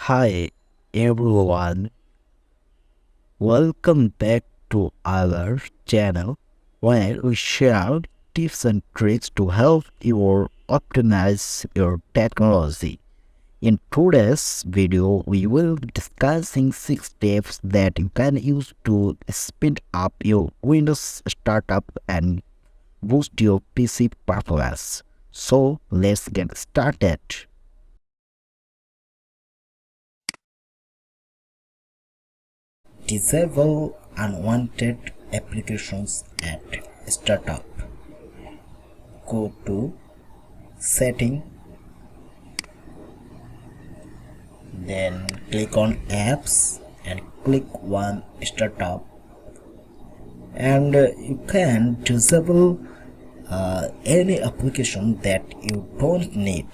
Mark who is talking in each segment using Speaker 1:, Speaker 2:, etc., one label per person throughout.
Speaker 1: Hi everyone, welcome back to our channel where we share tips and tricks to help you optimize your technology. In today's video, we will be discussing 6 steps that you can use to speed up your Windows startup and boost your PC performance. So let's get started. Disable unwanted applications at startup. Go to Setting, then click on Apps and click on Startup, and you can disable any application that you don't need.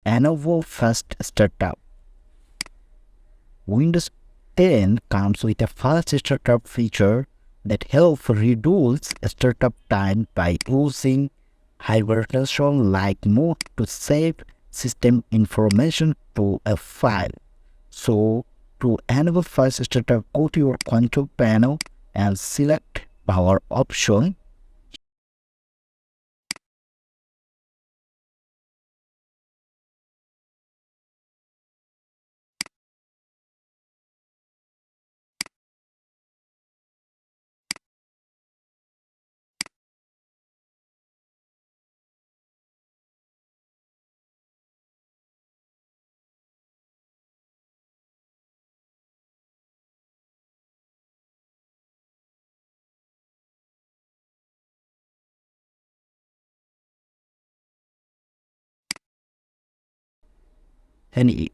Speaker 1: Enable Fast Startup. Windows 10 comes with a fast startup feature that helps reduce startup time by using hibernation like mode to save system information to a file. So, to enable fast startup, go to your control panel and select Power option.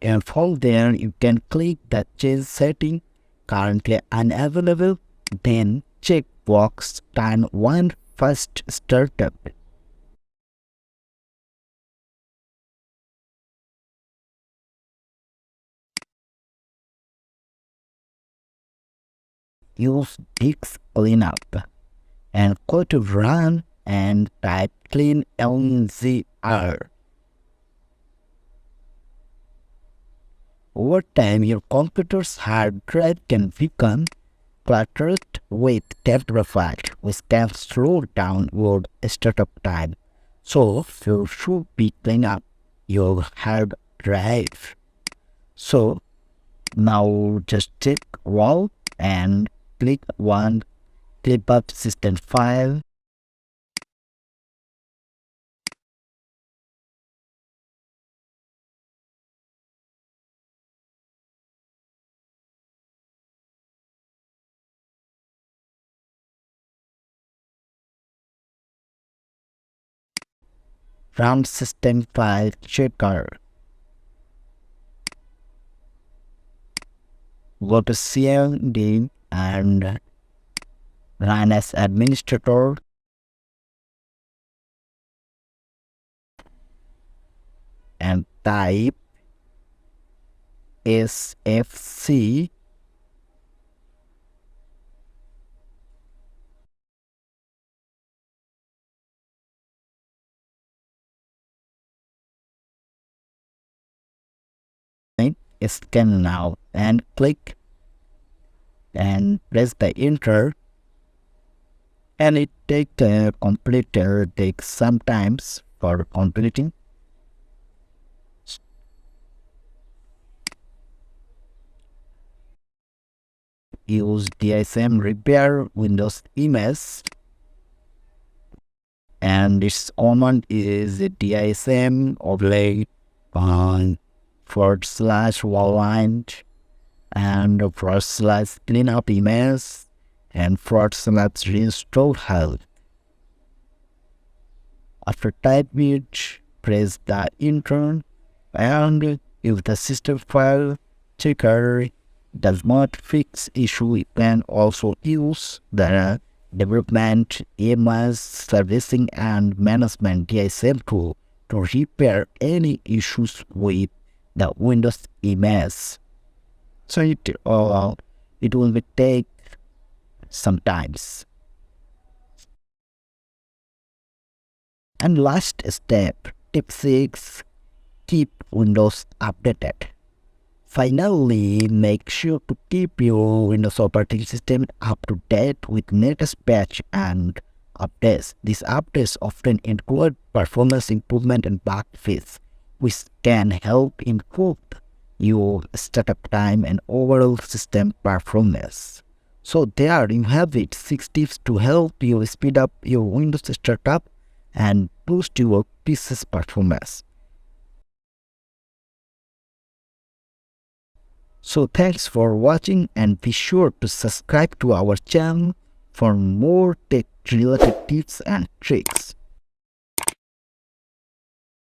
Speaker 1: And from there you can click the change setting currently unavailable, then check box turn on fast startup. Use disk cleanup and go to run and type cleanmgr. Over time, your computer's hard drive can become cluttered with terabytes, which can slow down your startup time. So you should be cleaning up your hard drive. So now just check all and click on clip up system file. Run system file checker. Go to CMD and run as administrator and type sfc scan now and click and press the enter, and it takes some times for completing. Use DISM repair Windows image, and its command is DISM oblate /aligned and /cleanup image and /RestoreHealth. After type it, press the enter and if the system file checker does not fix issue. You can also use the development, AMS, servicing and management DISM tool to repair any issues with the Windows image. So it will take some times. And last step, tip 6, keep Windows updated. Finally, make sure to keep your Windows operating system up to date with latest patch and updates. These updates often include performance improvement and bug fixes, which can help improve your startup time and overall system performance. So there you have it, 6 tips to help you speed up your Windows startup and boost your PC's performance. So thanks for watching and be sure to subscribe to our channel for more tech related tips and tricks.